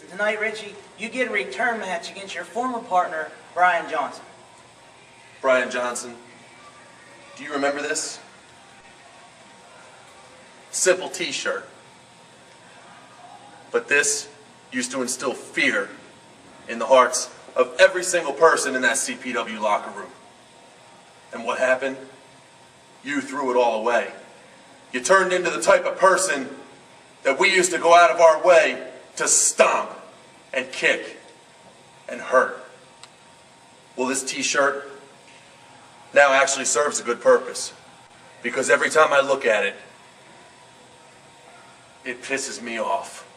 Tonight, Richie, you get a return match against your former partner, Brian Johnson. Brian Johnson, do you remember this? Simple t-shirt. But this used to instill fear in the hearts of every single person in that CPW locker room. And what happened? You threw it all away. You turned into the type of person that we used to go out of our way to stomp and kick and hurt. Well, this t-shirt now actually serves a good purpose, because every time I look at it, it pisses me off.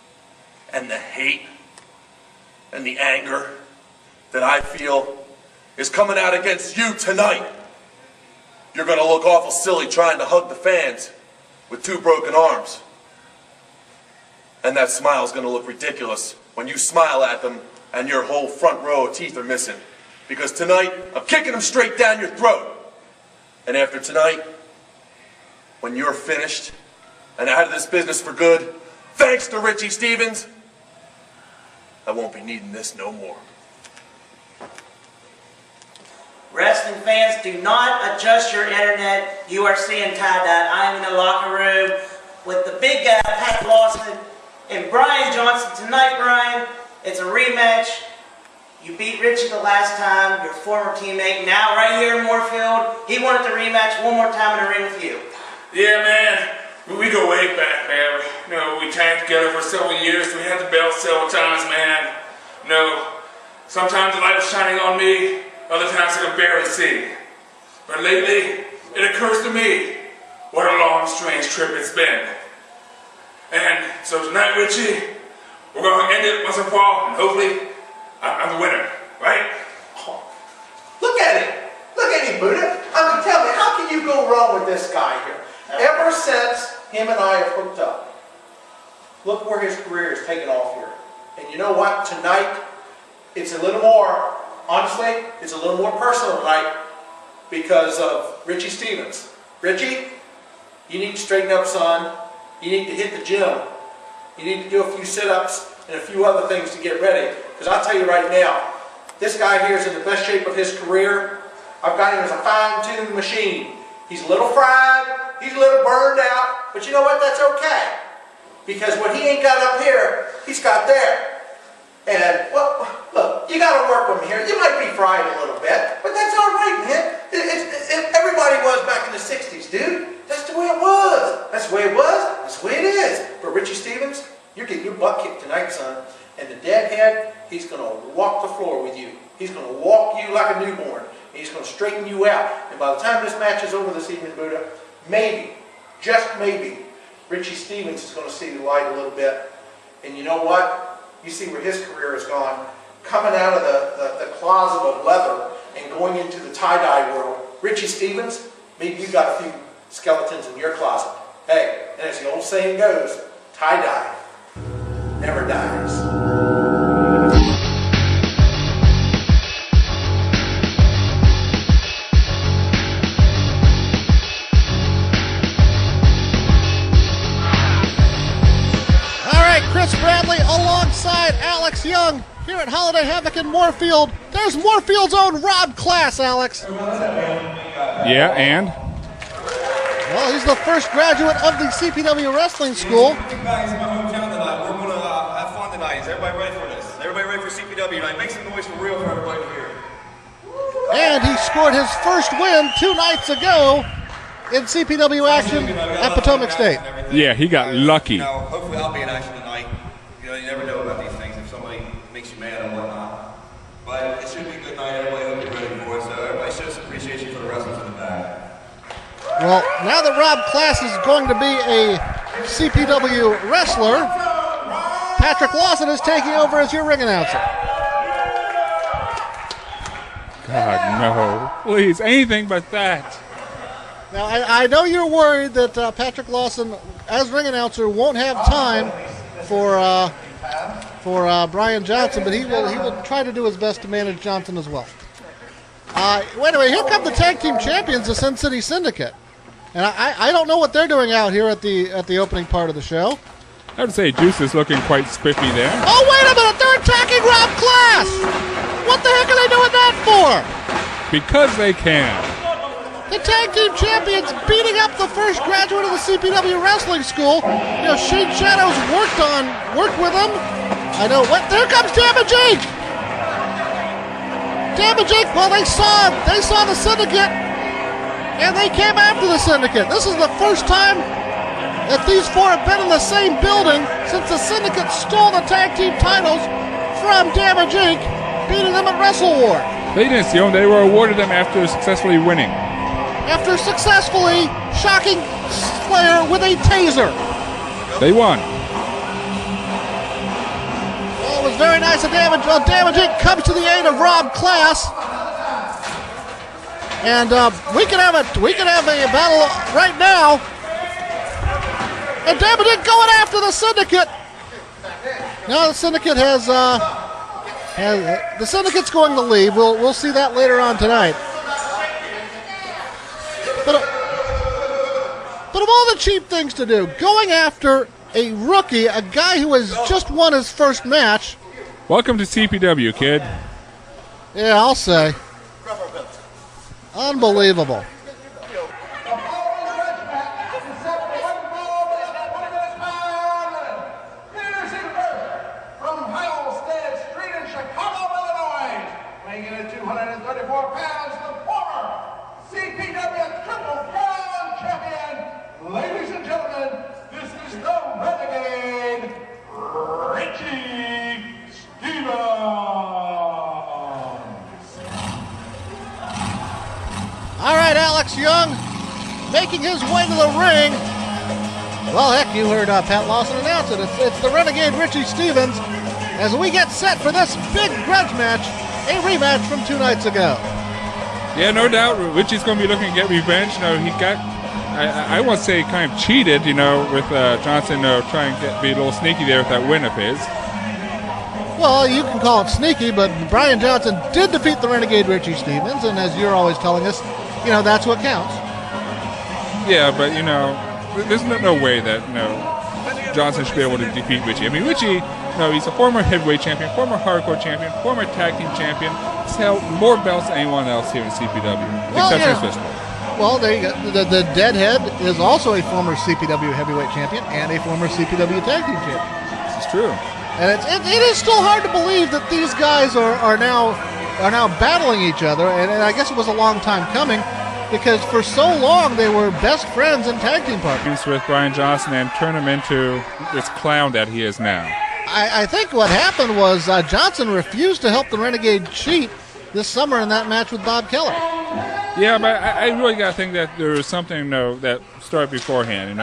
And the hate and the anger that I feel is coming out against you tonight. You're gonna look awful silly trying to hug the fans with two broken arms. And that smile's gonna look ridiculous when you smile at them and your whole front row of teeth are missing. Because tonight, I'm kicking them straight down your throat. And after tonight, when you're finished and out of this business for good, thanks to Richie Stevens, I won't be needing this no more. Wrestling fans, do not adjust your internet. You are seeing tie-dye. I am in the locker room with the big guy, Pat Lawson, and Brian Johnson. Tonight, Brian, it's a rematch. You beat Richie the last time, your former teammate. Now, right here in Moorefield, he wanted the rematch one more time in the ring with you. Yeah, man. We go way back, man. You know, we tagged together for several years. We had the belt several times, man. You know, sometimes the light was shining on me. Other times I could barely see. But lately, it occurs to me what a long, strange trip it's been. And so tonight, Richie, we're going to end it once and for all, and hopefully, I'm the winner, right? Oh, look at him. Look at him, Buddha. I mean, tell me, how can you go wrong with this guy here? Ever since him and I have hooked up, look where his career has taken off here. And you know what? Tonight, it's a little more, honestly, it's a little more personal tonight because of Richie Stevens. Richie, you need to straighten up, son. You need to hit the gym. You need to do a few sit-ups and a few other things to get ready. Because I'll tell you right now, this guy here is in the best shape of his career. I've got him as a fine-tuned machine. He's a little fried, he's a little burned out, but you know what? That's okay. Because what he ain't got up here, he's got there. And, well, look, you got to work with him here. You might be fried a little bit, but that's all right, man. Everybody was back in the 60s, dude. That's the way it was. That's the way it was. That's the way it is. But Richie Stevens, you're getting your butt kicked tonight, son. And the deadhead, he's going to walk the floor with you. He's going to walk you like a newborn. And he's going to straighten you out. And by the time this match is over this evening, Buddha, maybe, just maybe, Richie Stevens is going to see the light a little bit. And you know what? You see where his career has gone. Coming out of the closet of leather and going into the tie-dye world. Richie Stevens, maybe you got a few skeletons in your closet. Hey, and as the old saying goes, tie-dye never dies. Chris Bradley alongside Alex Young here at Holiday Havoc in Moorefield. There's Moorefield's own Rob Class, Alex. Yeah, and? Well, he's the first graduate of the CPW Wrestling School. Big guys in my hometown tonight. We're going to have fun tonight. Is everybody ready for this? Everybody ready for CPW tonight? Make some noise for real for everybody here. And he scored his first win 2 nights ago in CPW action at Potomac State. Yeah, he got lucky. You know, hopefully I'll be in action tonight. You know, you never know about these things if somebody makes you mad or whatnot. But it should be a good night. Everybody will be ready for it. So everybody show some appreciation for the wrestlers in the back. Well, now that Rob Class is going to be a CPW wrestler, Patrick Lawson is taking over as your ring announcer. God, no. Please, anything but that. Now, I know you're worried that Patrick Lawson, as ring announcer, won't have time for Brian Johnson, but he will try to do his best to manage Johnson as well. Wait a minute, here come the tag team champions, the Sin City Syndicate, and I don't know what they're doing out here at the opening part of the show. I would say Juice is looking quite spiffy there. Oh, wait a minute. They're attacking Rob Class. What the heck are they doing that for? Because they can. The tag team champions beating up the first graduate of the CPW wrestling school. You know, Shane Shadows worked with them. I know. What? There comes Damage Inc. Damage Inc. Well, they saw the Syndicate, and they came after the Syndicate. This is the first time that these four have been in the same building since the Syndicate stole the tag team titles from Damage Inc., beating them at Wrestle War. They didn't steal them. They were awarded them after successfully winning. After successfully shocking Slayer with a taser. They won. Well, it was very nice of Damage. Well, Damage Inc. comes to the aid of Rob Class. And we can have a battle right now. And Damage Inc. going after the Syndicate. Now the Syndicate the Syndicate's going to leave. We'll see that later on tonight. But of all the cheap things to do, going after a rookie, a guy who has just won his first match. Welcome to CPW, kid. Yeah, I'll say. Unbelievable. Ladies and gentlemen, this is the Renegade, Richie Stevens. All right, Alex Young making his way to the ring. Well, heck, you heard Pat Lawson announce it. It's the Renegade Richie Stevens as we get set for this big grudge match, a rematch from 2 nights ago. Yeah, no doubt. Richie's going to be looking to get revenge. You know, he got, I won't say kind of cheated, you know, with Johnson trying to be a little sneaky there with that win of his. Well, you can call it sneaky, but Brian Johnson did defeat the Renegade Richie Stevens, and as you're always telling us, you know, that's what counts. Yeah, but, you know, there's no way that, you know, Johnson should be able to defeat Richie. I mean, Richie, he's a former heavyweight champion, former hardcore champion, former tag team champion. He's held more belts than anyone else here in CPW, except for his fistball. Well, there you go. The Deadhead is also a former CPW heavyweight champion and a former CPW tag team champion. This is true. And it is still hard to believe that these guys are now battling each other, and I guess it was a long time coming, because for so long they were best friends and tag team partners. With Brian Johnson and turn him into this clown that he is now. I think what happened was Johnson refused to help the Renegade cheat this summer in that match with Bob Keller. Yeah, but I really got to think that there was something that started beforehand,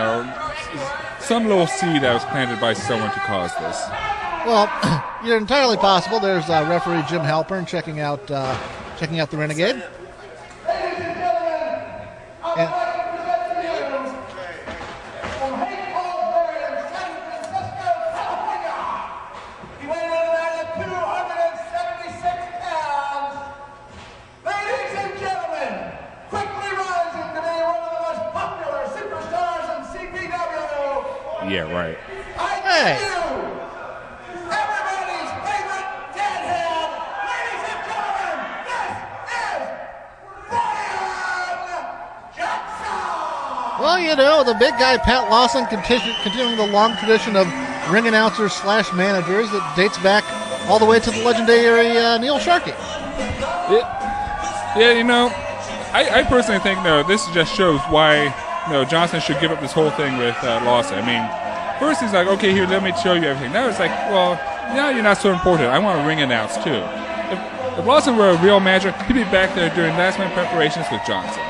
some little seed that was planted by someone to cause this. Well, you're entirely possible. There's referee Jim Halpern checking out the Renegade. And yeah, right. Hey. Everybody's favorite deadhead, ladies and gentlemen, this is Brian Johnson. Well, the big guy Pat Lawson continuing the long tradition of ring announcers / managers that dates back all the way to the legendary Neil Sharkey. I personally think this just shows why Johnson should give up this whole thing with Lawson. I mean, first he's like, okay, here, let me show you everything. Now it's like, well, now you're not so important. I want to ring announce too. If Lawson were a real manager, he'd be back there doing last-minute preparations with Johnson.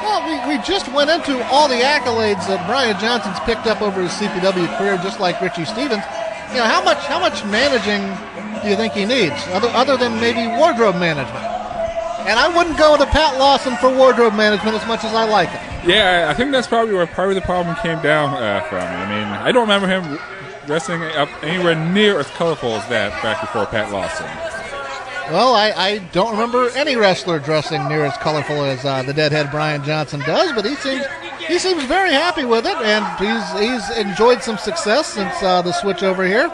Well, we just went into all the accolades that Brian Johnson's picked up over his CPW career, just like Richie Stevens. How much managing do you think he needs, other than maybe wardrobe management? And I wouldn't go to Pat Lawson for wardrobe management as much as I like it. Yeah, I think that's probably where part of the problem came down from. I mean, I don't remember him dressing up anywhere near as colorful as that back before Pat Lawson. Well, I don't remember any wrestler dressing near as colorful as the Deadhead Brian Johnson does, but he He seems very happy with it, and he's enjoyed some success since the switch over here.